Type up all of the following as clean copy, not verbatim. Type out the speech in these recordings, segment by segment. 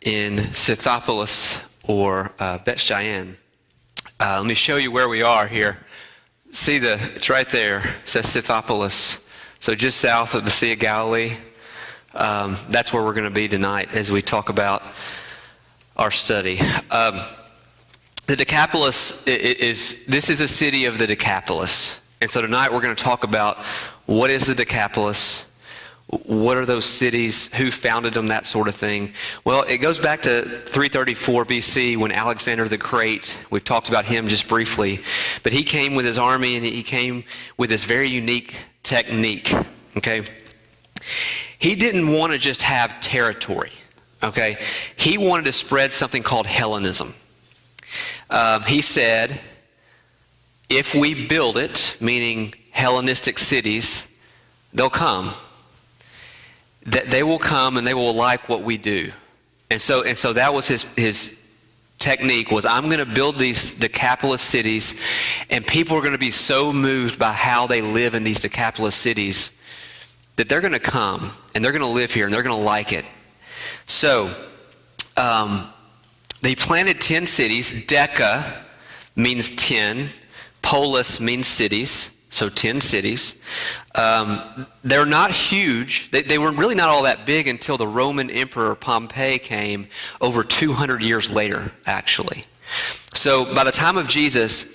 in Scythopolis or Beit. Let me show you where we are here. See it's right there. It says Scythopolis. So just south of the Sea of Galilee. That's where we're going to be tonight as we talk about our study. The Decapolis this is a city of the Decapolis. And so tonight we're going to talk about what is the Decapolis, what are those cities, who founded them, that sort of thing. Well, it goes back to 334 BC when Alexander the Great, we've talked about him just briefly, but he came with his army and he came with this very unique technique, okay? He didn't want to just have territory, okay? He wanted to spread something called Hellenism. He said, if we build it, meaning Hellenistic cities, they'll come. That they will come and they will like what we do. And so that was his technique, was I'm going to build these Decapolis cities, and people are going to be so moved by how they live in these Decapolis cities that they're going to come and they're going to live here and they're going to like it. So they planted 10 cities. Deca means 10. Polis means cities. So 10 cities. They're not huge. They were really not all that big until the Roman Emperor Pompey came over 200 years later, actually. So by the time of Jesus,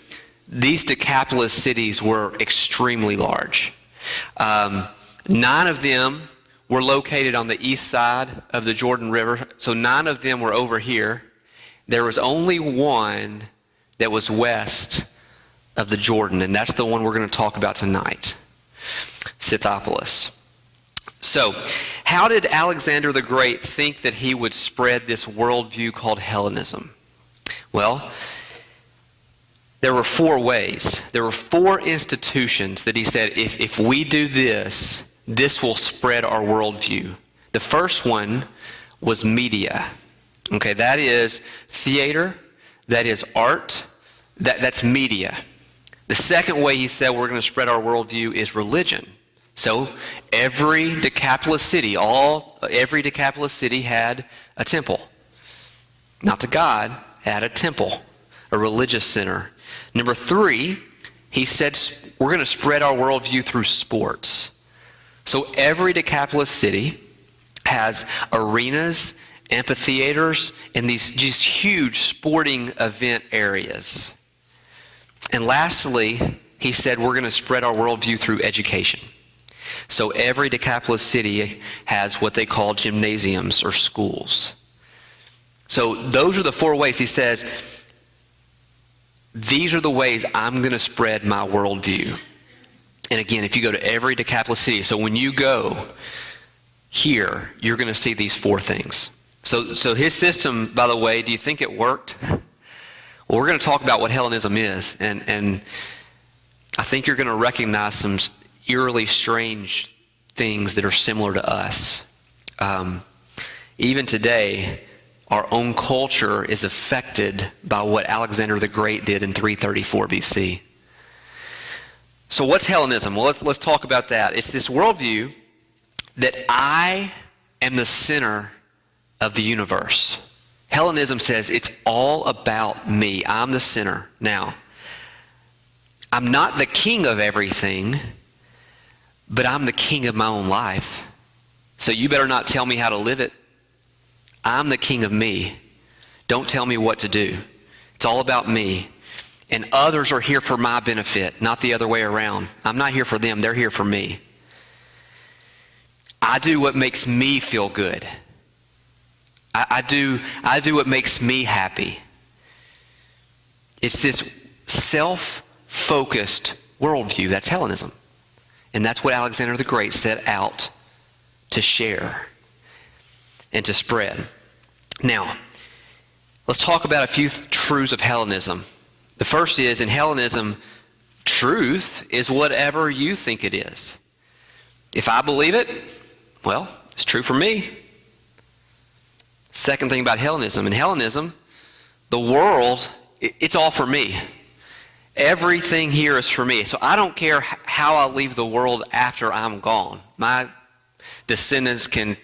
these Decapolis cities were extremely large. 9 of them were located on the east side of the Jordan River. So 9 of them were over here. There was only one that was west of the Jordan, and that's the one we're going to talk about tonight, Scythopolis. So, how did Alexander the Great think that he would spread this worldview called Hellenism? Well, there were 4 ways. There were 4 institutions that he said, if we do this, this will spread our worldview. The first one was media. Okay, that is theater, that is art, that's media. The second way he said we're going to spread our worldview is religion. So every Decapolis city had a temple. Not to God, had a temple, a religious center. Number 3, he said we're going to spread our worldview through sports. So every Decapolis city has arenas, amphitheaters, and these just huge sporting event areas. And lastly, he said we're going to spread our worldview through education. So every Decapolis city has what they call gymnasiums or schools. So those are the 4 ways. He says, these are the ways I'm going to spread my worldview. And again, if you go to every Decapolis city, so when you go here, you're going to see these 4 things. So his system, by the way, do you think it worked? Well, we're going to talk about what Hellenism is, and I think you're going to recognize some eerily strange things that are similar to us. Even today, our own culture is affected by what Alexander the Great did in 334 BC. So what's Hellenism? Well, let's talk about that. It's this worldview that I am the center of the universe. Hellenism says it's all about me. I'm the center. Now, I'm not the king of everything, but I'm the king of my own life. So you better not tell me how to live it. I'm the king of me. Don't tell me what to do. It's all about me. And others are here for my benefit, not the other way around. I'm not here for them. They're here for me. I do what makes me feel good. I do what makes me happy. It's this self-focused worldview. That's Hellenism. And that's what Alexander the Great set out to share and to spread. Now, let's talk about a few truths of Hellenism. The first is, in Hellenism, truth is whatever you think it is. If I believe it, well, it's true for me. Second thing about Hellenism. In Hellenism, the world, it's all for me. Everything here is for me. So I don't care how I leave the world after I'm gone. My descendants can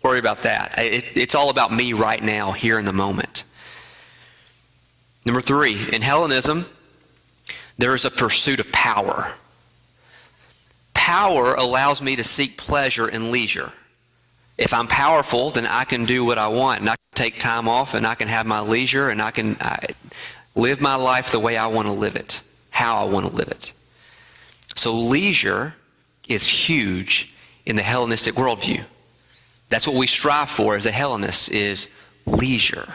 worry about that. It's all about me right now, here in the moment. Number 3, in Hellenism, there is a pursuit of power. Power allows me to seek pleasure and leisure. If I'm powerful, then I can do what I want, and I can take time off, and I can have my leisure, and I can live my life the way I want to live it, how I want to live it. So leisure is huge in the Hellenistic worldview. That's what we strive for as a Hellenist, is leisure.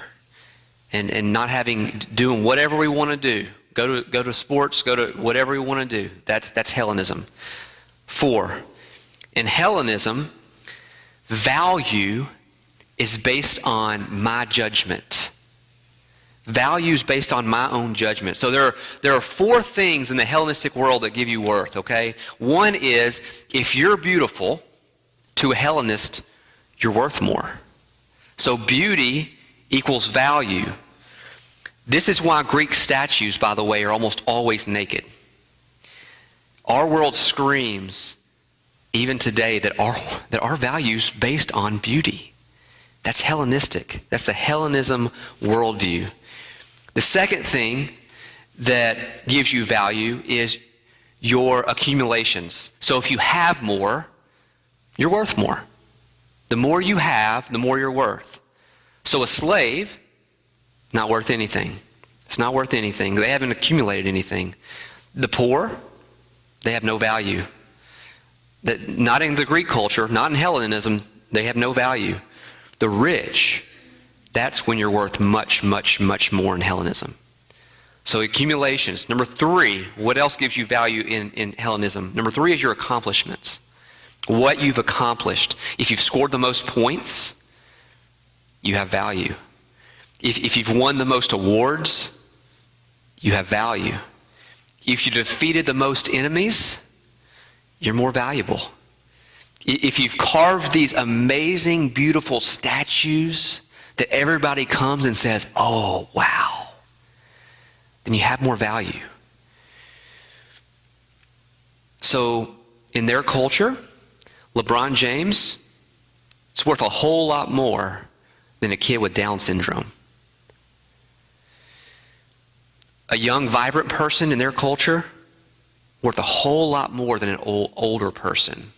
And not doing whatever we want to do. Go to sports, go to whatever we want to do. That's Hellenism. 4, in Hellenism, value is based on my judgment. Value is based on my own judgment. So there are 4 things in the Hellenistic world that give you worth, okay? One is, if you're beautiful, to a Hellenist, you're worth more. So beauty equals value. This is why Greek statues, by the way, are almost always naked. Our world screams, even today, that our value's based on beauty. That's Hellenistic. That's the Hellenism worldview. The second thing that gives you value is your accumulations. So if you have more, you're worth more. The more you have, the more you're worth. So a slave, not worth anything. It's not worth anything. They haven't accumulated anything. The poor, they have no value. Not in the Greek culture, not in Hellenism, they have no value. The rich, that's when you're worth much, much, much more in Hellenism. So accumulations. Number 3, what else gives you value in Hellenism? Number 3 is your accomplishments. What you've accomplished. If you've scored the most points, you have value. If you've won the most awards, you have value. If you defeated the most enemies, you're more valuable. If you've carved these amazing, beautiful statues that everybody comes and says, oh, wow, then you have more value. So in their culture, LeBron James is worth a whole lot more than a kid with Down syndrome. A young, vibrant person in their culture worth a whole lot more than an older person.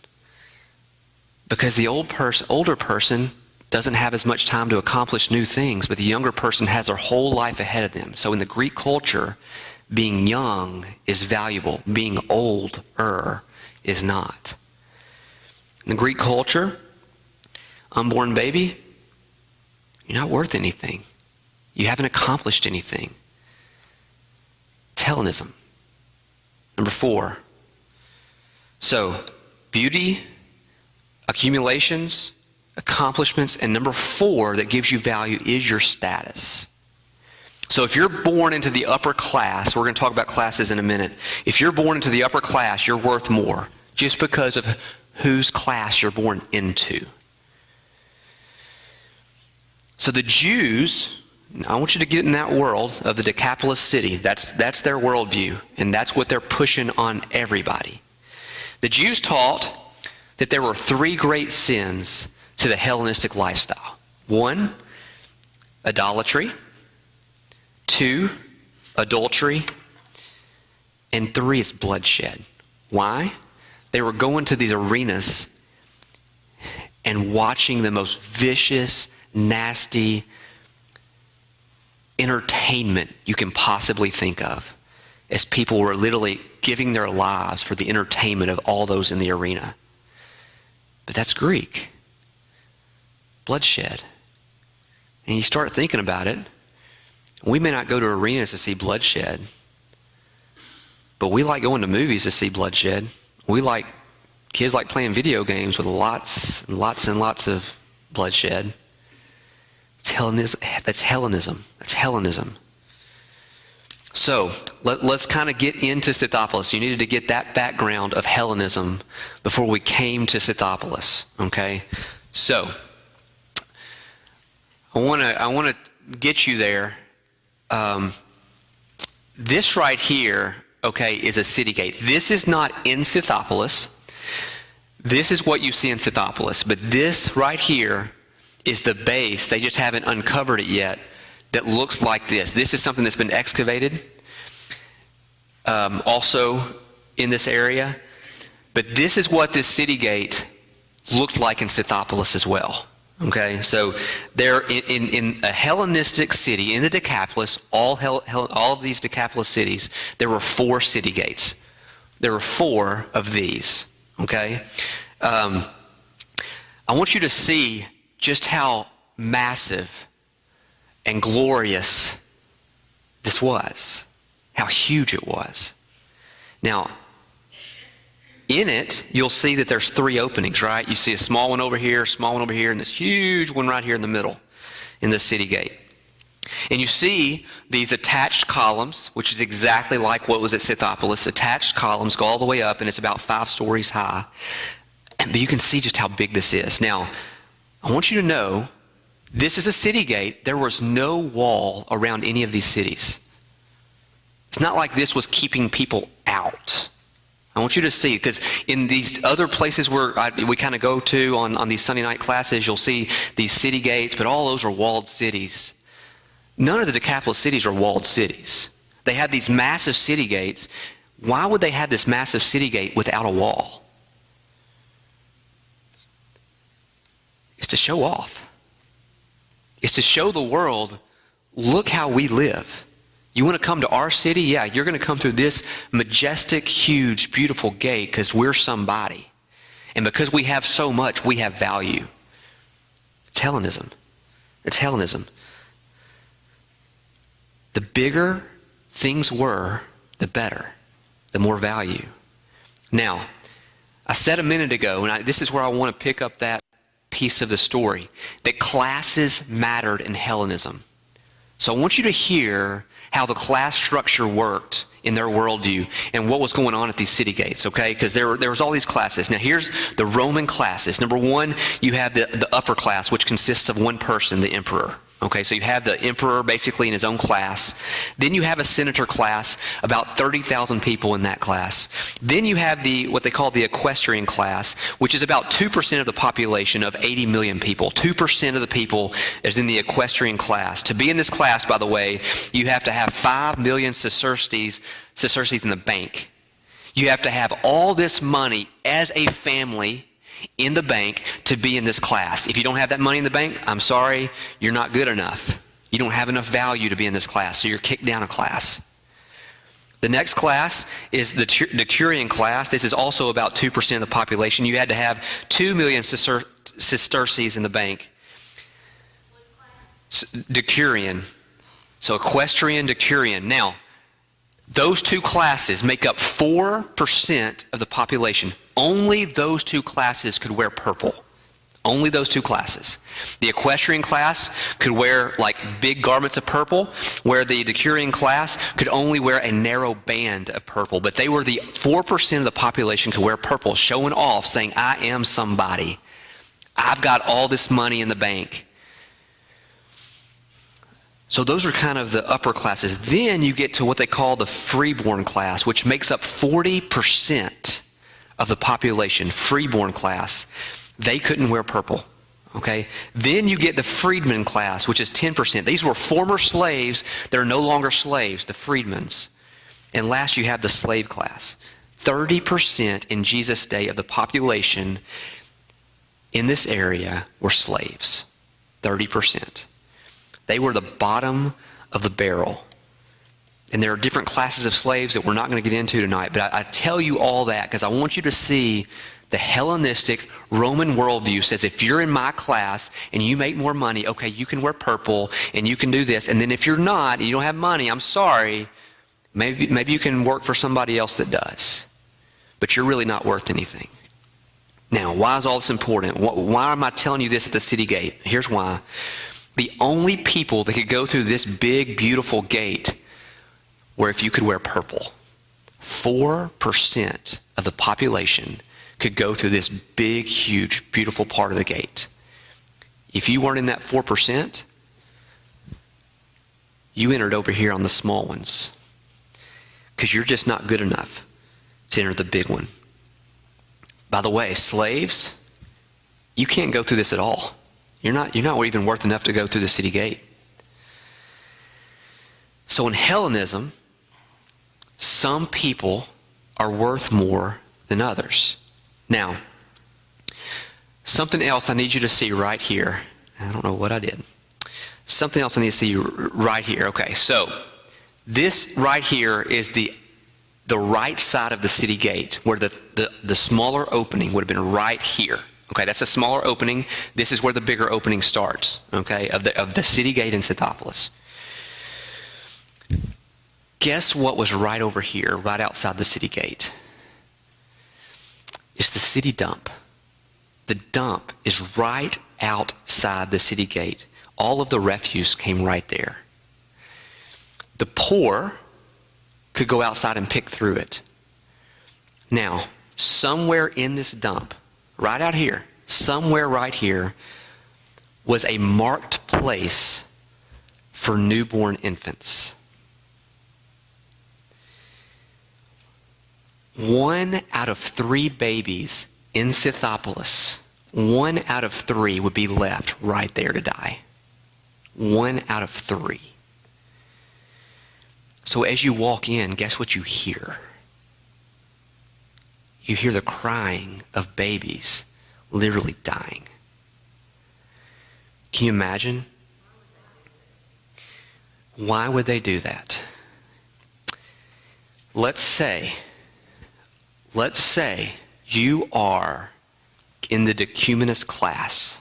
Because the older person doesn't have as much time to accomplish new things, but the younger person has their whole life ahead of them. So in the Greek culture, being young is valuable. Being older is not. In the Greek culture, unborn baby, you're not worth anything. You haven't accomplished anything. It's Hellenism. Number 4. So, beauty, accumulations, accomplishments, and number 4 that gives you value is your status. So if you're born into the upper class, we're going to talk about classes in a minute. If you're born into the upper class, you're worth more just because of whose class you're born into. So the Jews, I want you to get in that world of the Decapolis city. That's their worldview, and that's what they're pushing on everybody. The Jews taught that there were 3 great sins to the Hellenistic lifestyle. 1, idolatry. 2, adultery. And 3 is bloodshed. Why? They were going to these arenas and watching the most vicious, nasty entertainment you can possibly think of, as people were literally giving their lives for the entertainment of all those in the arena. But that's Greek. Bloodshed. And you start thinking about it, we may not go to arenas to see bloodshed, but we like going to movies to see bloodshed. Kids like playing video games with lots and lots and lots of bloodshed. It's Hellenism. That's Hellenism. That's Hellenism. So let's kind of get into Scythopolis. You needed to get that background of Hellenism before we came to Scythopolis. Okay? So I want to get you there. This right here, okay, is a city gate. This is not in Scythopolis. This is what you see in Scythopolis. But this right here is the base. They just haven't uncovered it yet. That looks like this. This is something that's been excavated also in this area. But this is what this city gate looked like in Scythopolis as well. Okay, so there in a Hellenistic city, in the Decapolis, all of these Decapolis cities, there were 4 city gates. There were 4 of these. Okay, I want you to see just how massive and glorious this was, how huge it was. Now, in it, you'll see that there's 3 openings, right? You see a small one over here, and this huge one right here in the middle in the city gate. And you see these attached columns, which is exactly like what was at Scythopolis. Attached columns go all the way up, and it's about 5 stories high. But you can see just how big this is. Now, I want you to know, this is a city gate. There was no wall around any of these cities. It's not like this was keeping people out. I want you to see, because in these other places where we kind of go to on these Sunday night classes, you'll see these city gates, but all those are walled cities. None of the Decapolis cities are walled cities. They had these massive city gates. Why would they have this massive city gate without a wall? It's to show off. It's to show the world, look how we live. You want to come to our city? Yeah, you're going to come through this majestic, huge, beautiful gate because we're somebody. And because we have so much, we have value. It's Hellenism. It's Hellenism. The bigger things were, the better, the more value. Now, I said a minute ago, and this is where I want to pick up that piece of the story, that classes mattered in Hellenism. So I want you to hear how the class structure worked in their worldview and what was going on at these city gates, okay? Because there was all these classes. Now here's the Roman classes. Number 1, you have the upper class, which consists of one person, the emperor. Okay, so you have the emperor basically in his own class. Then you have a senator class, about 30,000 people in that class. Then you have what they call the equestrian class, which is about 2% of the population of 80 million people. 2% of the people is in the equestrian class. To be in this class, by the way, you have to have 5 million sesterces in the bank. You have to have all this money as a family in the bank to be in this class. If you don't have that money in the bank, I'm sorry, you're not good enough. You don't have enough value to be in this class, so you're kicked down a class. The next class is the Decurion class. This is also about 2% of the population. You had to have 2 million sesterces in the bank. Decurion. So equestrian, Decurion. Now, those 2 classes make up 4% of the population. Only those 2 classes could wear purple. Only those 2 classes. The equestrian class could wear like big garments of purple, where the Decurion class could only wear a narrow band of purple. But they were the 4% of the population could wear purple, showing off, saying, I am somebody. I've got all this money in the bank. So those are kind of the upper classes. Then you get to what they call the freeborn class, which makes up 40% of the population, freeborn class. They couldn't wear purple, okay? Then you get the freedman class, which is 10%. These were former slaves. They're no longer slaves, the freedmans. And last you have the slave class. 30% in Jesus' day of the population in this area were slaves. 30%. They were the bottom of the barrel. And there are different classes of slaves that we're not going to get into tonight. But I tell you all that because I want you to see the Hellenistic Roman worldview says if you're in my class and you make more money, okay, you can wear purple and you can do this. And then if you're not, and you don't have money, I'm sorry, maybe you can work for somebody else that does. But you're really not worth anything. Now, why is all this important? Why am I telling you this at the city gate? Here's why. The only people that could go through this big, beautiful gate were if you could wear purple. 4% of the population could go through this big, huge, beautiful part of the gate. If you weren't in that 4%, you entered over here on the small ones because you're just not good enough to enter the big one. By the way, slaves, you can't go through this at all. You're not even worth enough to go through the city gate. So in Hellenism, some people are worth more than others. Now, something else I need you to see right here. I don't know what I did. Something else I need to see right here. Okay, so this right here is the right side of the city gate, where the smaller opening would have been right here. Okay, that's a smaller opening. This is where the bigger opening starts, okay, of the city gate in Scythopolis. Guess what was right over here, right outside the city gate? It's the city dump. The dump is right outside the city gate. All of the refuse came right there. The poor could go outside and pick through it. Now, somewhere in this dump, right out here, somewhere right here, was a marked place for newborn infants. 1 out of 3 babies in Scythopolis, 1 out of 3 would be left right there to die. 1 out of 3. So as you walk in, guess what you hear? You hear the crying of babies literally dying. Can you imagine? Why would they do that? Let's say you are in the decumanous class.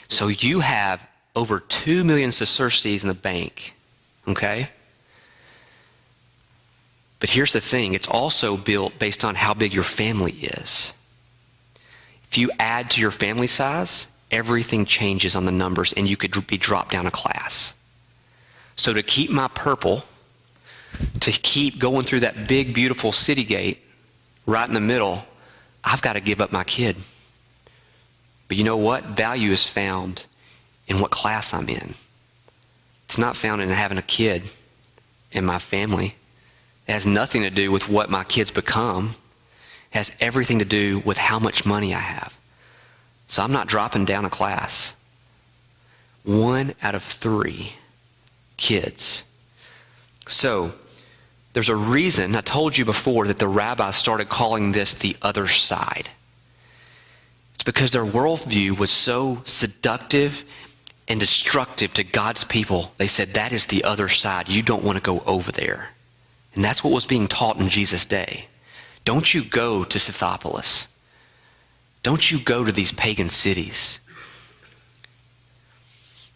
So you have over 2 million sesterces in the bank, okay? But here's the thing, it's also built based on how big your family is. If you add to your family size, everything changes on the numbers and you could be dropped down a class. So to keep my purple, to keep going through that big, beautiful city gate right in the middle, I've got to give up my kid. But you know what? Value is found in what class I'm in. It's not found in having a kid in my family. It has nothing to do with what my kids become. It has everything to do with how much money I have. So I'm not dropping down a class. 1 out of 3 kids. So there's a reason, I told you before, that the rabbis started calling this the other side. It's because their worldview was so seductive and destructive to God's people. They said, that is the other side. You don't want to go over there. And that's what was being taught in Jesus' day. Don't you go to Scythopolis. Don't you go to these pagan cities.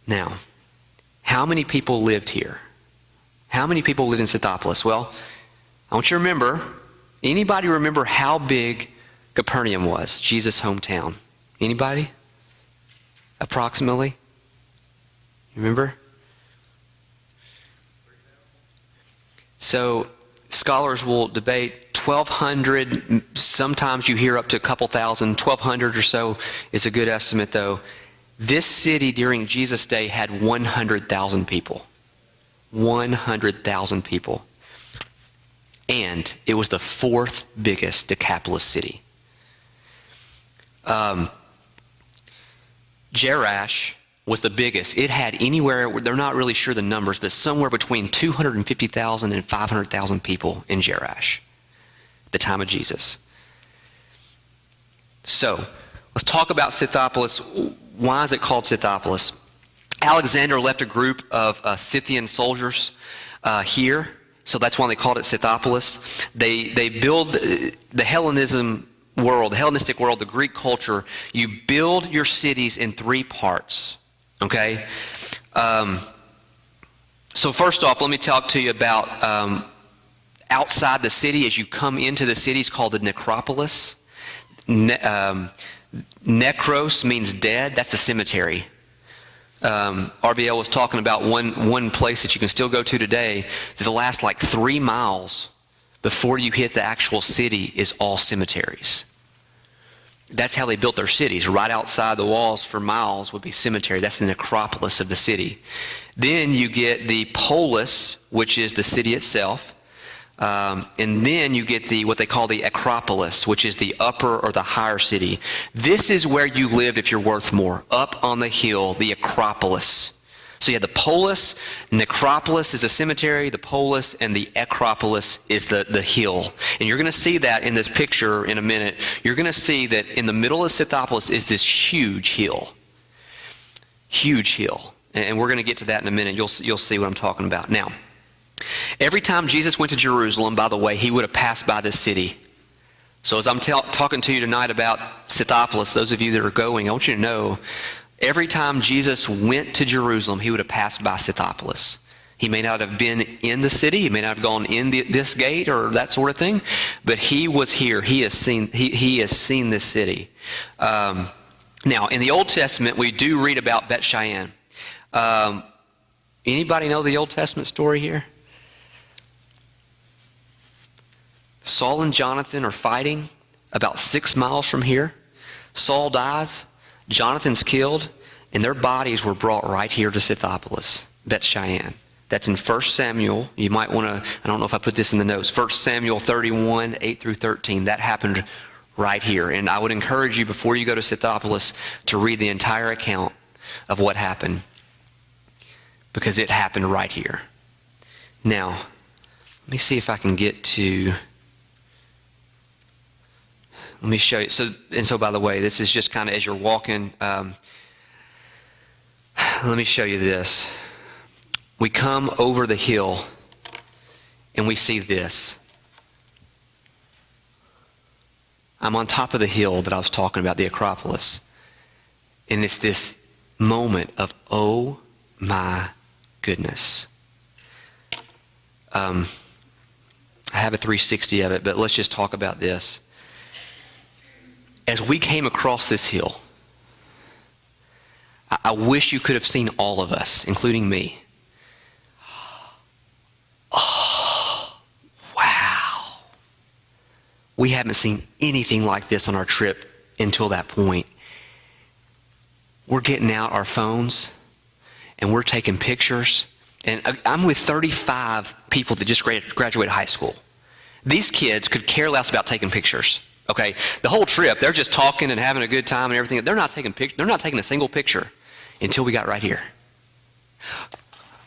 Now, how many people lived here? How many people lived in Scythopolis? Well, I want you to remember, anybody remember how big Capernaum was, Jesus' hometown? Anybody? Approximately? Remember? So scholars will debate 1,200, sometimes you hear up to a couple thousand, 1,200 or so is a good estimate though. This city during Jesus' day had 100,000 people. 100,000 people. And it was the 4th biggest Decapolis city. Jerash was the biggest. It had anywhere, they're not really sure the numbers, but somewhere between 250,000 and 500,000 people in Jerash at the time of Jesus. So, let's talk about Scythopolis. Why is it called Scythopolis? Alexander left a group of Scythian soldiers here, so that's why they called it Scythopolis. They build the Hellenistic world, the Greek culture. You build your cities in 3 parts. Okay? So first off, let me talk to you about outside the city. As you come into the city, it's called the Necropolis. Necros means dead. That's the cemetery. RBL was talking about one place that you can still go to today that the last like 3 miles before you hit the actual city is all cemeteries. That's how they built their cities. Right outside the walls for miles would be cemetery. That's the necropolis of the city. Then you get the polis, which is the city itself. And then you get what they call the Acropolis, which is the upper or the higher city. This is where you live if you're worth more, up on the hill, the Acropolis. So you have the polis, necropolis is a cemetery, the polis, and the Acropolis is the hill. And you're going to see that in this picture in a minute. You're going to see that in the middle of Scythopolis is this huge hill. Huge hill. And we're going to get to that in a minute. You'll see what I'm talking about. Now, every time Jesus went to Jerusalem, by the way, he would have passed by this city. So as I'm talking to you tonight about Scythopolis, those of you that are going, I want you to know, every time Jesus went to Jerusalem, he would have passed by Scythopolis. He may not have been in the city, he may not have gone in this gate or that sort of thing, but he was here. He has seen this city. Now, in the Old Testament, we do read about Beit Shean. Anybody know the Old Testament story here? Saul and Jonathan are fighting about 6 miles from here. Saul dies. Jonathan's killed, and their bodies were brought right here to Scythopolis, Beit Shean. That's in 1 Samuel. You might want to, I don't know if I put this in the notes, 1 Samuel 31, 8 through 13. That happened right here. And I would encourage you, before you go to Scythopolis, to read the entire account of what happened, because it happened right here. Now, let me see if I can get to... Let me show you. So by the way, this is just kind of as you're walking. Let me show you this. We come over the hill and we see this. I'm on top of the hill that I was talking about, the Acropolis. And it's this moment of, oh my goodness. I have a 360 of it, but let's just talk about this. As we came across this hill, I wish you could have seen all of us, including me. Oh, wow. We haven't seen anything like this on our trip until that point. We're getting out our phones, and we're taking pictures. And I'm with 35 people that just graduated high school. These kids could care less about taking pictures. Okay, the whole trip, they're just talking and having a good time and everything. They're not taking a single picture until we got right here.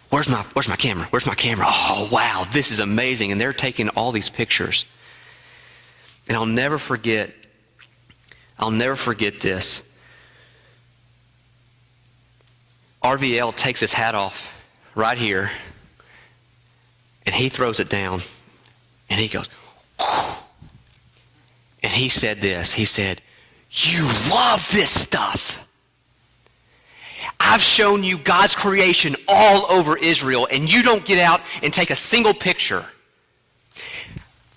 Where's my camera? Where's my camera? Oh, wow, this is amazing. And they're taking all these pictures. And I'll never forget this. RVL takes his hat off right here, and he throws it down, and he goes, whew. And he said this, he said, "You love this stuff. I've shown you God's creation all over Israel, and you don't get out and take a single picture.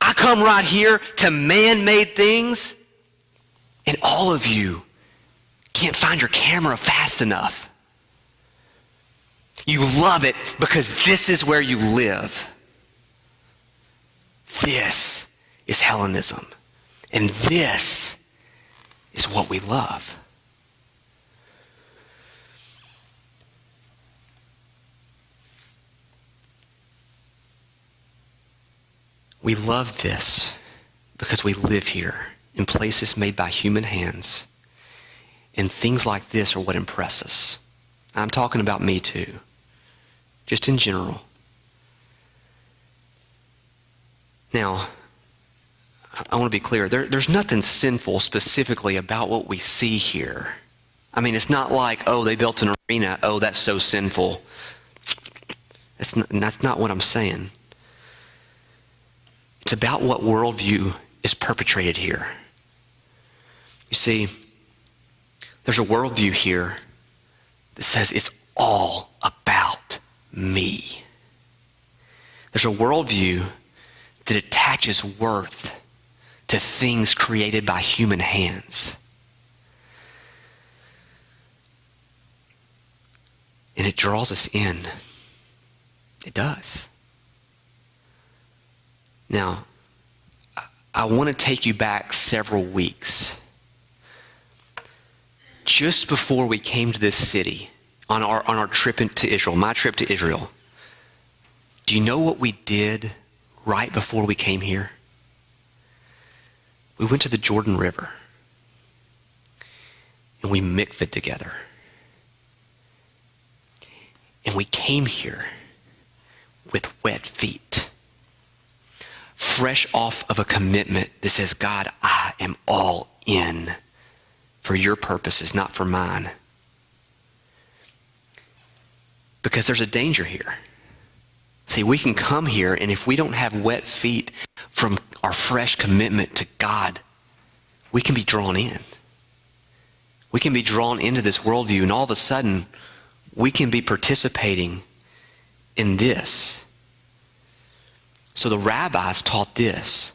I come right here to man-made things, and all of you can't find your camera fast enough. You love it because this is where you live. This is Hellenism. And this is what we love." We love this because we live here in places made by human hands. And things like this are what impress us. I'm talking about me too, just in general. Now, I want to be clear. There's nothing sinful specifically about what we see here. I mean, it's not like, oh, they built an arena. Oh, that's so sinful. That's not what I'm saying. It's about what worldview is perpetrated here. You see, there's a worldview here that says it's all about me. There's a worldview that attaches worth to things created by human hands. And it draws us in. It does. Now, I want to take you back several weeks. Just before we came to this city, on our trip to Israel, my trip to Israel, do you know what we did right before we came here? We went to the Jordan River and we mikvahed together. And we came here with wet feet, fresh off of a commitment that says, God, I am all in for your purposes, not for mine. Because there's a danger here. See, we can come here, and if we don't have wet feet from our fresh commitment to God, we can be drawn in. We can be drawn into this worldview, and all of a sudden, we can be participating in this. So the rabbis taught this: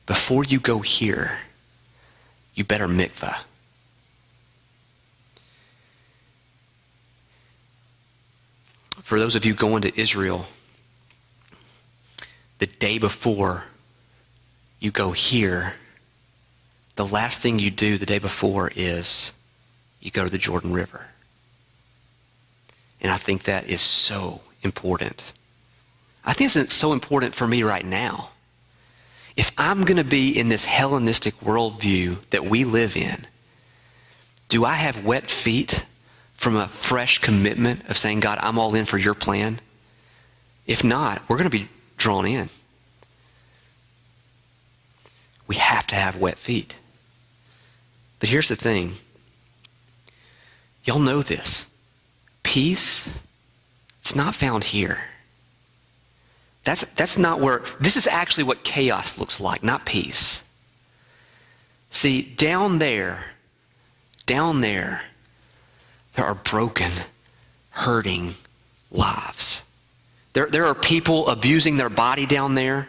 before you go here, you better mikvah. For those of you going to Israel, the day before you go here, the last thing you do the day before is you go to the Jordan River. And I think that is so important. I think it's so important for me right now. If I'm going to be in this Hellenistic worldview that we live in, do I have wet feet from a fresh commitment of saying, God, I'm all in for your plan? If not, we're going to be drawn in. We have to have wet feet. But here's the thing. Y'all know this. Peace, it's not found here. That's not where, this is actually what chaos looks like, not peace. See, down there, there are broken, hurting lives. There are people abusing their body down there.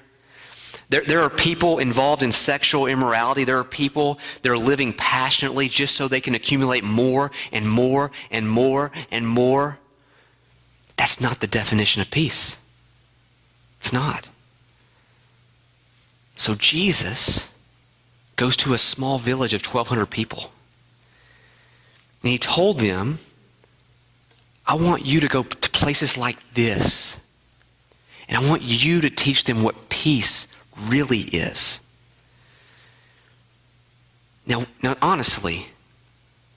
There are people involved in sexual immorality. There are people that are living passionately just so they can accumulate more and more and more and more. That's not the definition of peace. It's not. So Jesus goes to a small village of 1,200 people. And he told them, I want you to go to places like this. And I want you to teach them what peace really is. Now honestly,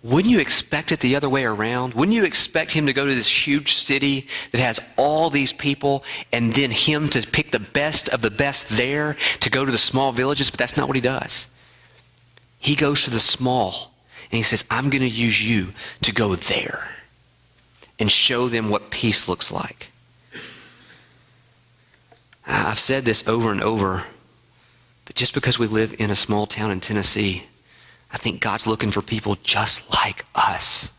wouldn't you expect it the other way around? Wouldn't you expect him to go to this huge city that has all these people and then him to pick the best of the best there to go to the small villages? But that's not what he does. He goes to the small and he says, I'm going to use you to go there and show them what peace looks like. I've said this over and over, but just because we live in a small town in Tennessee, I think God's looking for people just like us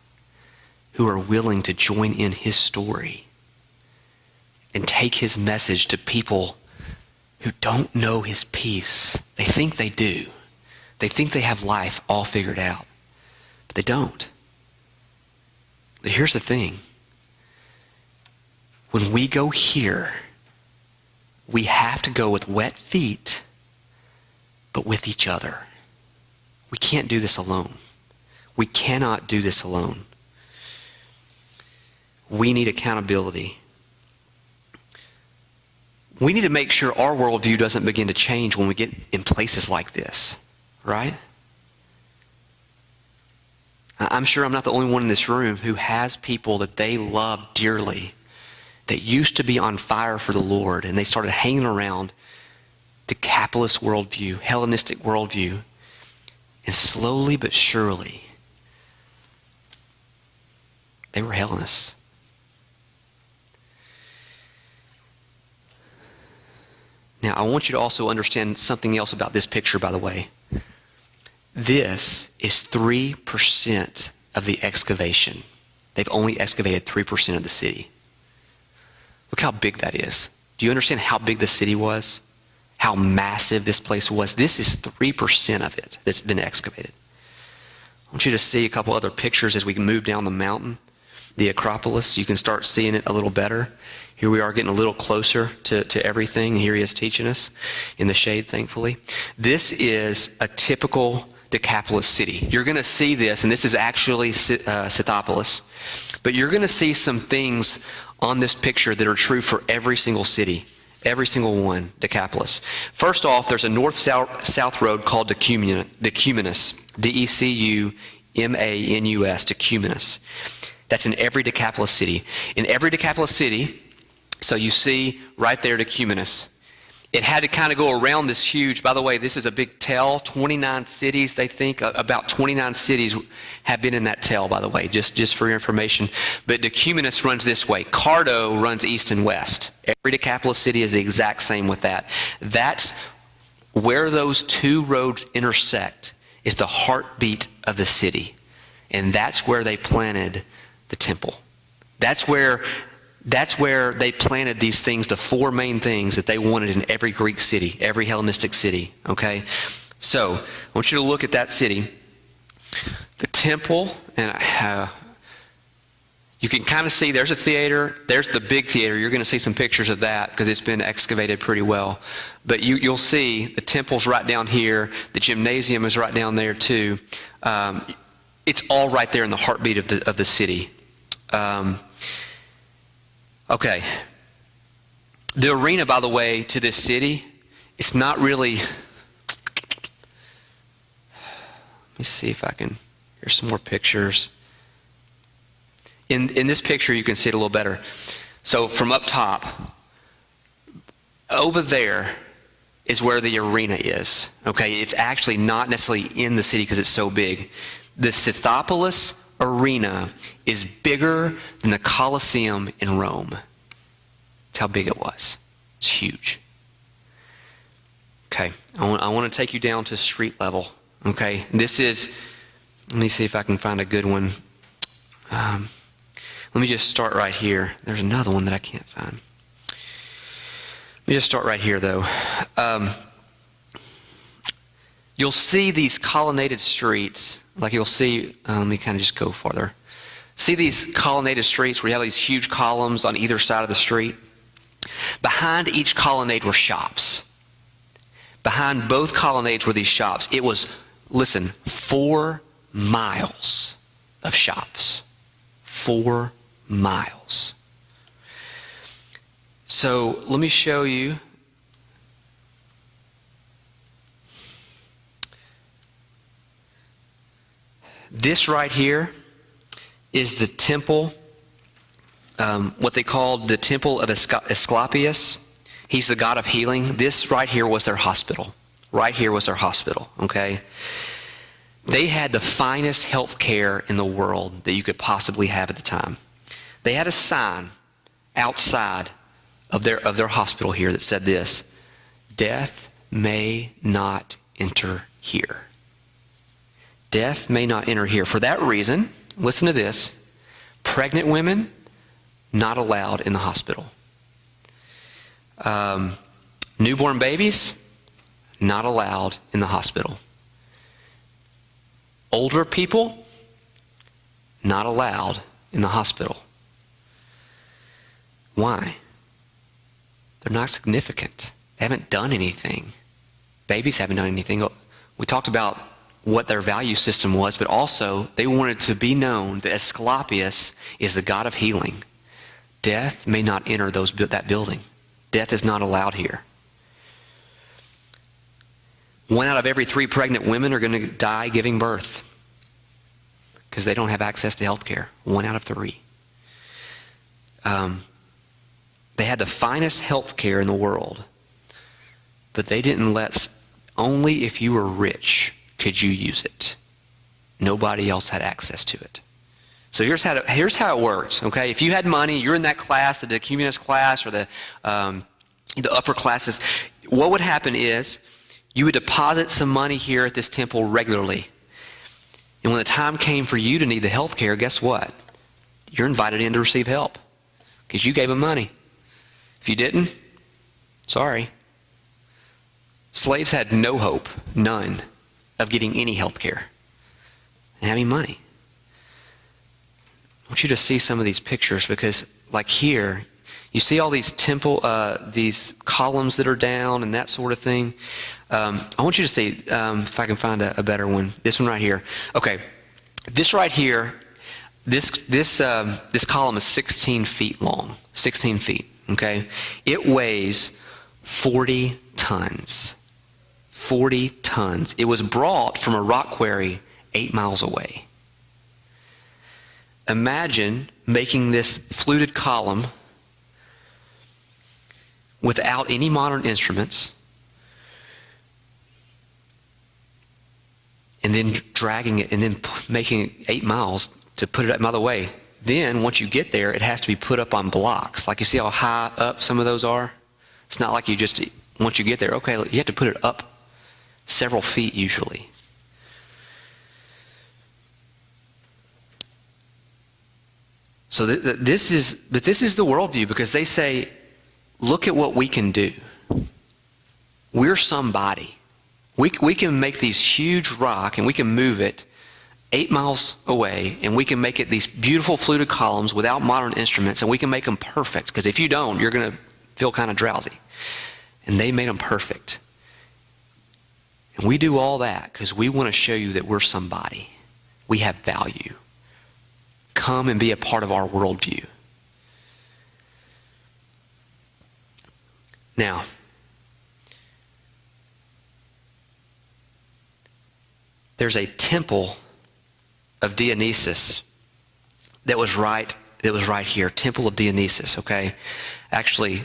who are willing to join in his story and take his message to people who don't know his peace. They think they do. They think they have life all figured out, but they don't. But here's the thing. When we go here, we have to go with wet feet, but with each other. We can't do this alone. We cannot do this alone. We need accountability. We need to make sure our worldview doesn't begin to change when we get in places like this, right? I'm sure I'm not the only one in this room who has people that they love dearly that used to be on fire for the Lord, and they started hanging around Decapolis worldview, Hellenistic worldview, and slowly but surely, they were Hellenists. Now, I want you to also understand something else about this picture, by the way. This is 3% of the excavation. They've only excavated 3% of the city. Look how big that is. Do you understand how big the city was? How massive this place was? This is 3% of it that's been excavated. I want you to see a couple other pictures as we move down the mountain. The Acropolis, you can start seeing it a little better. Here we are getting a little closer to everything. Here he is teaching us in the shade, thankfully. This is a typical Decapolis city. You're going to see this, and this is actually Scythopolis, but you're going to see some things on this picture that are true for every single city Every single one, Decapolis. First off, there's a north-south road called Decumanus. Decumanus, Decumanus. That's in every Decapolis city. In every Decapolis city, so you see right there Decumanus. It had to kind of go around this huge, by the way, this is a big tell, 29 cities, they think, about 29 cities have been in that tell, by the way, just for your information. But Decumanus runs this way. Cardo runs east and west. Every Decapolis city is the exact same with that. That's where those two roads intersect, is the heartbeat of the city. And that's where they planted the temple. That's where they planted these things, the four main things that they wanted in every Greek city, every Hellenistic city, okay? So, I want you to look at that city. The temple, and you can kind of see there's a theater, there's the big theater. You're going to see some pictures of that because it's been excavated pretty well. But you'll see the temple's right down here. The gymnasium is right down there too. It's all right there in the heartbeat of the city. Okay. The arena, by the way, to this city, it's not really... Let me see if I can... Here's some more pictures. In this picture, you can see it a little better. So from up top, over there is where the arena is. Okay, it's actually not necessarily in the city because it's so big. The Scythopolis arena is bigger than the Colosseum in Rome. That's how big it was. It's huge. Okay, I want to take you down to street level. Okay, this is, let me see if I can find a good one. Let me just start right here. There's another one that I can't find. Let me just start right here, though. You'll see these colonnaded streets. Like you'll see, let me kind of just go farther. See these colonnaded streets where you have these huge columns on either side of the street? Behind each colonnade were shops. Behind both colonnades were these shops. It was, listen, 4 miles of shops. 4 miles. So let me show you. This right here is the temple, what they called the temple of Asclepius. He's the god of healing. This right here was their hospital. Right here was their hospital, okay? They had the finest health care in the world that you could possibly have at the time. They had a sign outside of their hospital here that said this: "Death may not enter here." Death may not enter here. For that reason, listen to this, pregnant women, not allowed in the hospital. Newborn babies, not allowed in the hospital. Older people, not allowed in the hospital. Why? They're not significant. They haven't done anything. Babies haven't done anything. We talked about what their value system was, but also they wanted to be known that Asclepius is the god of healing. Death may not enter that building. Death is not allowed here. 1 out of every 3 pregnant women are going to die giving birth because they don't have access to health care. 1 out of 3. They had the finest health care in the world, but they didn't only if you were rich could you use it. Nobody else had access to it. So here's how it works, okay? If you had money, you're in that class, the Decapolis class or the upper classes, what would happen is you would deposit some money here at this temple regularly. And when the time came for you to need the health care, guess what? You're invited in to receive help because you gave them money. If you didn't, sorry. Slaves had no hope, none, of getting any health care and having money. I want you to see some of these pictures because, like here, you see all these these columns that are down and that sort of thing. I want you to see, if I can find a better one, this one right here. Okay, this right here, this column is 16 feet long, 16 feet, okay? It weighs 40 tons. 40 tons. It was brought from a rock quarry 8 miles away. Imagine making this fluted column without any modern instruments, and then dragging it and then making it 8 miles to put it up. By the way, then once you get there, it has to be put up on blocks. Like you see how high up some of those are? It's not like you just, once you get there, okay, you have to put it up several feet usually. So this is the worldview, because they say, look at what we can do. We're somebody. We can make these huge rock and we can move it 8 miles away, and we can make it these beautiful fluted columns without modern instruments, and we can make them perfect, because if you don't, you're going to feel kind of drowsy. And they made them perfect. And we do all that because we want to show you that we're somebody. We have value. Come and be a part of our worldview. Now, there's a temple of Dionysus that was right here. Temple of Dionysus, okay? Actually,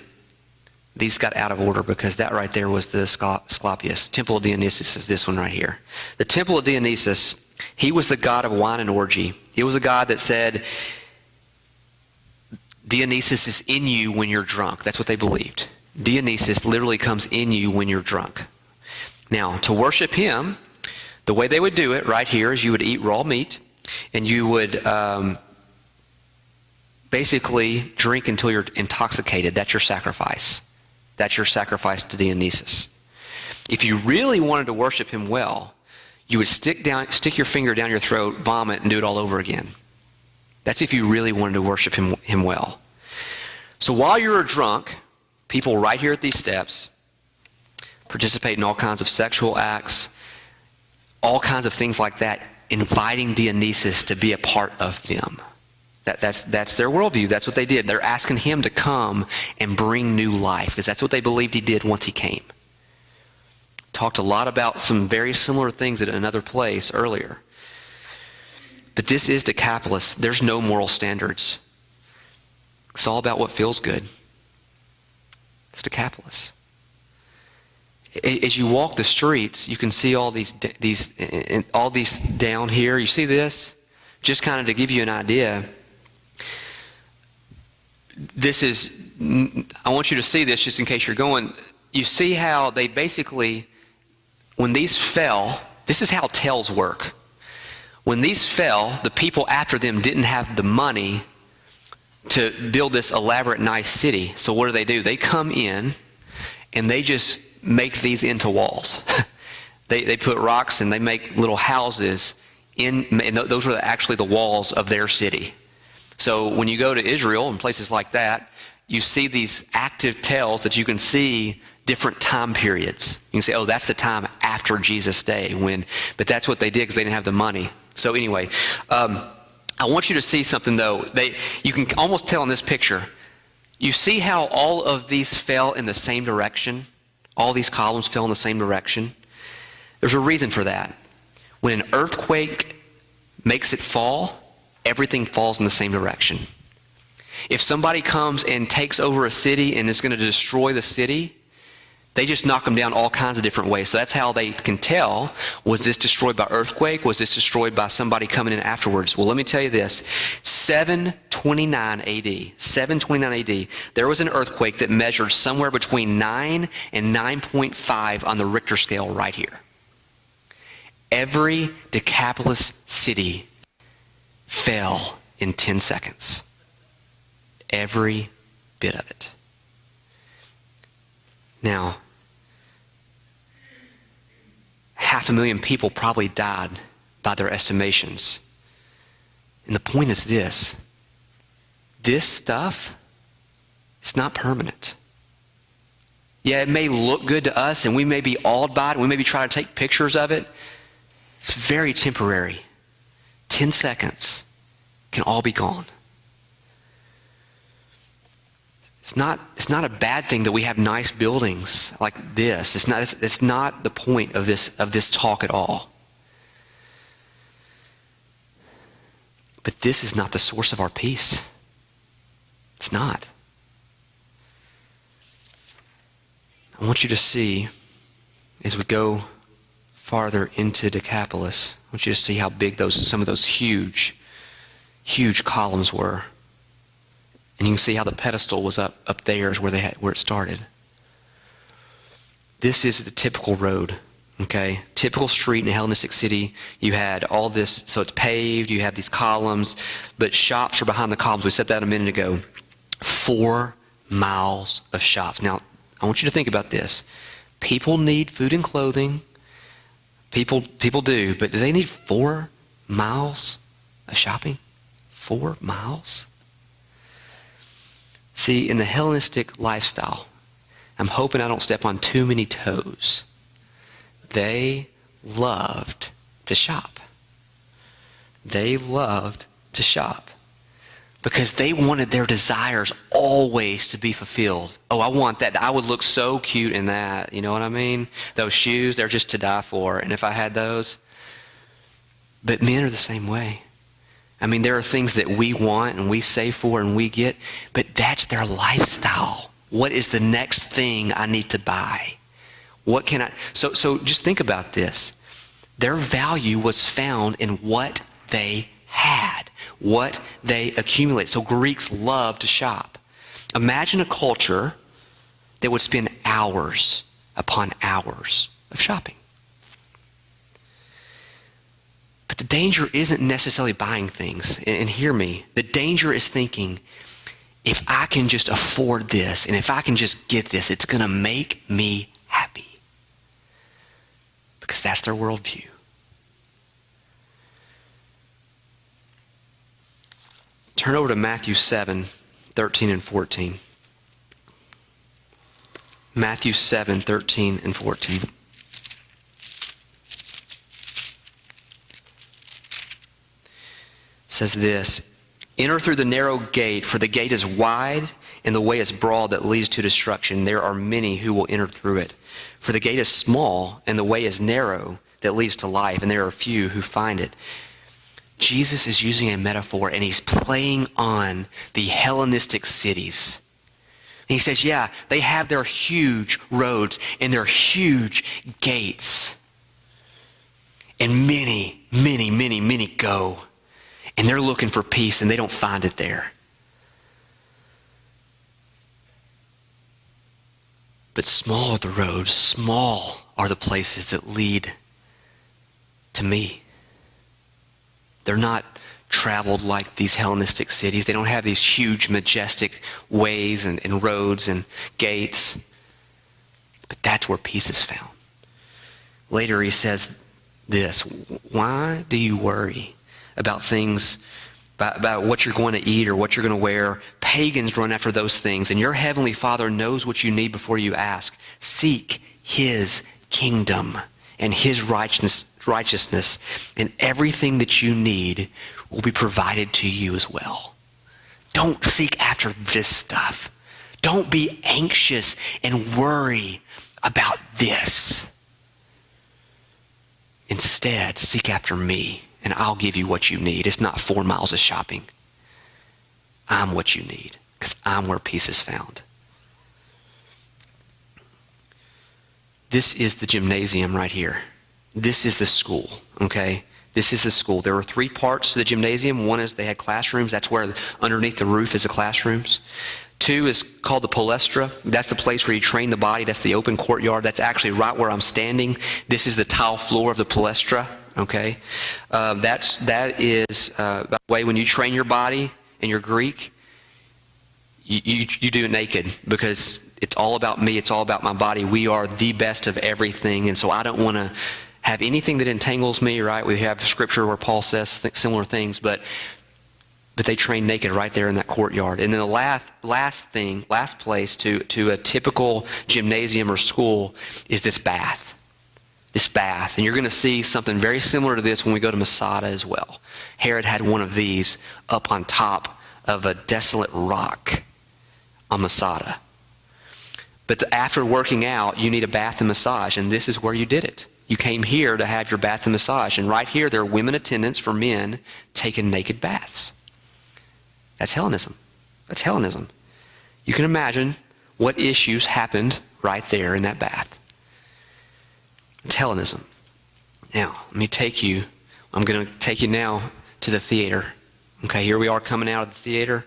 these got out of order because that right there was the Scythopolis. Temple of Dionysus is this one right here. The Temple of Dionysus, he was the god of wine and orgy. He was a god that said, Dionysus is in you when you're drunk. That's what they believed. Dionysus literally comes in you when you're drunk. Now, to worship him, the way they would do it right here is you would eat raw meat, and you would basically drink until you're intoxicated. That's your sacrifice. That's your sacrifice to Dionysus. If you really wanted to worship him well, you would stick your finger down your throat, vomit, and do it all over again. That's if you really wanted to worship him well. So while you were drunk, people right here at these steps participate in all kinds of sexual acts, all kinds of things like that, inviting Dionysus to be a part of them. That's their worldview. That's what they did. They're asking him to come and bring new life, because that's what they believed he did once he came. Talked a lot about some very similar things at another place earlier. But this is Decapolis. There's no moral standards. It's all about what feels good. It's Decapolis. As you walk the streets, you can see all these down here. You see this? Just kind of to give you an idea. I want you to see this just in case you're going. You see how they basically, when these fell, this is how tells work. When these fell, the people after them didn't have the money to build this elaborate, nice city. So what do? They come in and they just make these into walls. They put rocks and they make little houses and those are actually the walls of their city. So when you go to Israel and places like that, you see these active tells that you can see different time periods. You can say, oh, that's the time after Jesus' day. But that's what they did because they didn't have the money. So anyway, I want you to see something though. You can almost tell in this picture. You see how all of these fell in the same direction? All these columns fell in the same direction? There's a reason for that. When an earthquake makes it fall, everything falls in the same direction. If somebody comes and takes over a city and is going to destroy the city, they just knock them down all kinds of different ways. So that's how they can tell, was this destroyed by earthquake? Was this destroyed by somebody coming in afterwards? Well, let me tell you this. 729 AD, there was an earthquake that measured somewhere between 9 and 9.5 on the Richter scale right here. Every Decapolis city fell in 10 seconds. Every bit of it. Now, 500,000 people probably died by their estimations. And the point is this stuff, it's not permanent. Yeah, it may look good to us and we may be awed by it, we may be trying to take pictures of it. It's very temporary. 10 seconds can all be gone. It's not a bad thing that we have nice buildings like this. It's not the point of this talk at all. But this is not the source of our peace. It's not. I want you to see, as we go farther into Decapolis, I want you to see how big some of those huge columns were. And you can see how the pedestal was up there is where it started. This is the typical road, okay? Typical street in a Hellenistic city. You had all this, so it's paved, you have these columns, but shops are behind the columns. We said that a minute ago. 4 miles of shops. Now, I want you to think about this. People need food and clothing. People do, but do they need 4 miles of shopping? 4 miles? See, in the Hellenistic lifestyle, I'm hoping I don't step on too many toes. They loved to shop. They loved to shop because they wanted their desires always to be fulfilled. Oh, I want that. I would look so cute in that. You know what I mean? Those shoes, they're just to die for. And if I had those. But men are the same way. I mean, there are things that we want and we save for and we get, but that's their lifestyle. What is the next thing I need to buy? What can I... So just think about this. Their value was found in what they had, what they accumulate. So Greeks love to shop. Imagine a culture that would spend hours upon hours of shopping. But the danger isn't necessarily buying things. And hear me. The danger is thinking, if I can just afford this, and if I can just get this, it's going to make me happy. Because that's their worldview. Turn over to Matthew 7, 13 and 14. Matthew 7, 13 and 14. Says this, enter through the narrow gate, for the gate is wide and the way is broad that leads to destruction. There are many who will enter through it. For the gate is small and the way is narrow that leads to life, and there are few who find it. Jesus is using a metaphor, and he's playing on the Hellenistic cities. And he says, yeah, they have their huge roads and their huge gates. And many, many, many, many go. And they're looking for peace, and they don't find it there. But small are the roads, small are the places that lead to me. They're not traveled like these Hellenistic cities. They don't have these huge, majestic ways and roads and gates. But that's where peace is found. Later he says this, why do you worry about things, about what you're going to eat or what you're going to wear? Pagans run after those things, and your heavenly Father knows what you need before you ask. Seek his kingdom and his righteousness, and everything that you need will be provided to you as well. Don't seek after this stuff. Don't be anxious and worry about this. Instead, seek after me, and I'll give you what you need. It's not 4 miles of shopping. I'm what you need, because I'm where peace is found. This is the gymnasium right here. This is the school, okay? This is the school. There were 3 parts to the gymnasium. One is they had classrooms. That's where underneath the roof is the classrooms. 2 is called the Palestra. That's the place where you train the body. That's the open courtyard. That's actually right where I'm standing. This is the tile floor of the Palestra, okay? That is, by the way, when you train your body and you're Greek, you do it naked, because it's all about me. It's all about my body. We are the best of everything, and so I don't want to have anything that entangles me, right? We have scripture where Paul says similar things, but they train naked right there in that courtyard. And then the last place to a typical gymnasium or school is this bath. This bath. And you're going to see something very similar to this when we go to Masada as well. Herod had one of these up on top of a desolate rock on Masada. But after working out, you need a bath and massage, and this is where you did it. You came here to have your bath and massage, and right here there are women attendants for men taking naked baths. That's Hellenism. That's Hellenism. You can imagine what issues happened right there in that bath. It's Hellenism. Now, I'm going to take you now to the theater. Okay, here we are coming out of the theater.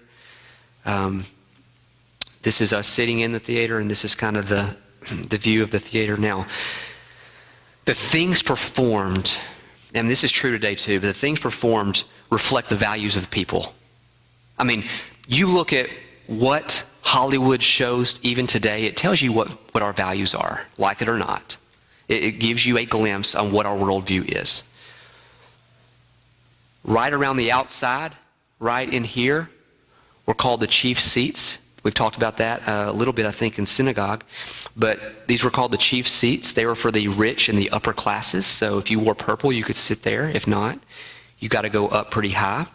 This is us sitting in the theater, and this is kind of the view of the theater. Now, the things performed, and this is true today too, but the things performed reflect the values of the people. I mean, you look at what Hollywood shows even today, it tells you what our values are, like it or not. It gives you a glimpse on what our worldview is. Right around the outside, right in here, were called the chief seats. We've talked about that a little bit, I think, in synagogue. But these were called the chief seats. They were for the rich and the upper classes. So if you wore purple, you could sit there. If not, you got to go up pretty high.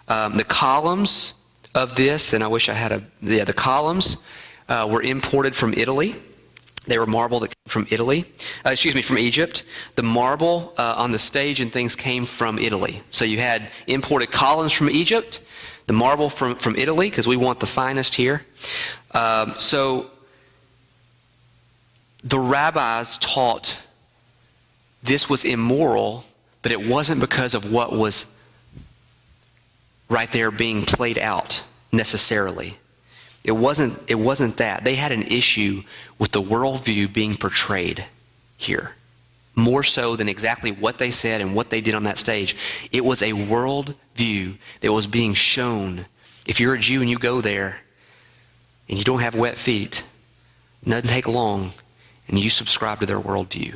The columns of this, and I wish I had the columns were imported from Italy. They were marble that came from from Egypt. The marble on the stage and things came from Italy. So you had imported columns from Egypt, the marble from Italy, because we want the finest here. So the rabbis taught this was immoral, but it wasn't because of what was right there being played out necessarily. It wasn't that. They had an issue with the worldview being portrayed here, more so than exactly what they said and what they did on that stage. It was a worldview that was being shown. If you're a Jew and you go there and you don't have wet feet, it doesn't take long, and you subscribe to their worldview.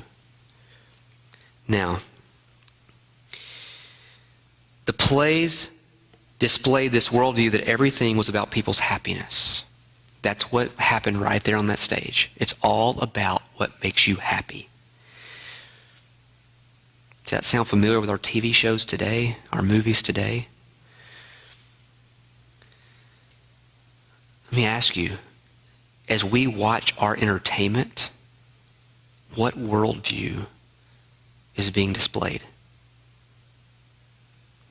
Now, the plays displayed this worldview that everything was about people's happiness. That's what happened right there on that stage. It's all about what makes you happy. Does that sound familiar with our TV shows today, our movies today? Let me ask you, as we watch our entertainment, what worldview is being displayed?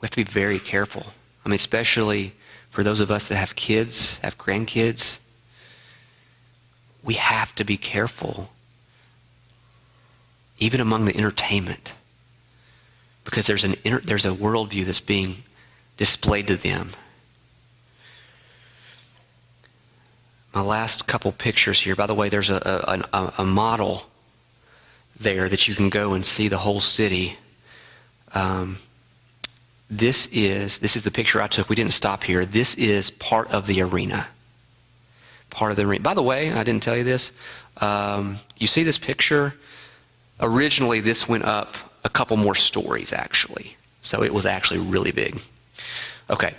We have to be very careful. I mean, especially for those of us that have kids, have grandkids, we have to be careful, even among the entertainment, because there's a worldview that's being displayed to them. My last couple pictures here, by the way, there's a model there that you can go and see the whole city. This is the picture I took. We didn't stop here. This is part of the arena. Part of the arena. By the way, I didn't tell you this. You see this picture? Originally, this went up a couple more stories, actually. So it was actually really big. Okay,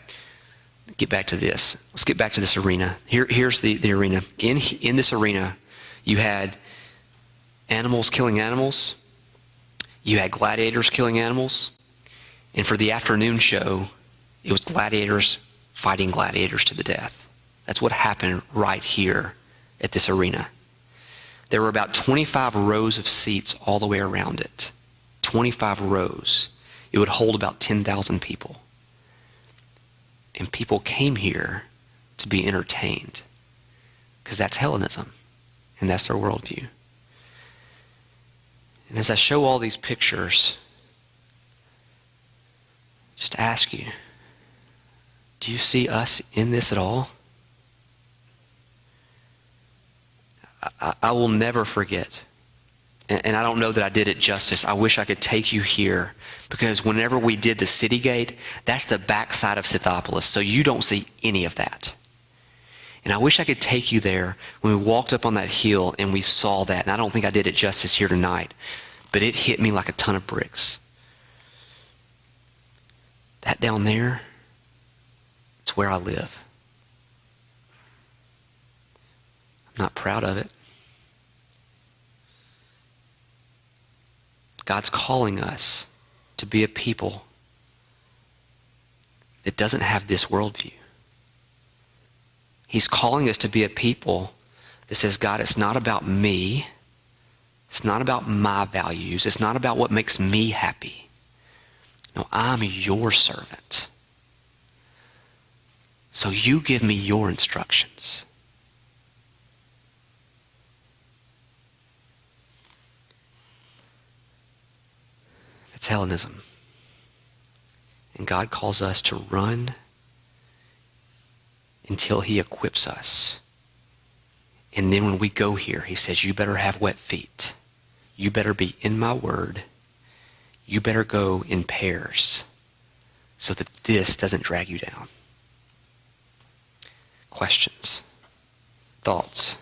get back to this. Let's get back to this arena. Here's the arena. In this arena, you had animals killing animals. You had gladiators killing animals. And for the afternoon show, it was gladiators fighting gladiators to the death. That's what happened right here at this arena. There were about 25 rows of seats all the way around it. 25 rows. It would hold about 10,000 people. And people came here to be entertained, because that's Hellenism, and that's their worldview. And as I show all these pictures, just ask you, do you see us in this at all? I will never forget, and I don't know that I did it justice. I wish I could take you here, because whenever we did the city gate, that's the backside of Scythopolis, so you don't see any of that. And I wish I could take you there when we walked up on that hill and we saw that, and I don't think I did it justice here tonight, but it hit me like a ton of bricks. That down there, it's where I live. I'm not proud of it. God's calling us to be a people that doesn't have this worldview. He's calling us to be a people that says, God, it's not about me. It's not about my values. It's not about what makes me happy. No, I'm your servant. So you give me your instructions. That's Hellenism. And God calls us to run until he equips us. And then when we go here, he says, you better have wet feet. You better be in my word. You better go in pairs so that this doesn't drag you down. Questions? Thoughts?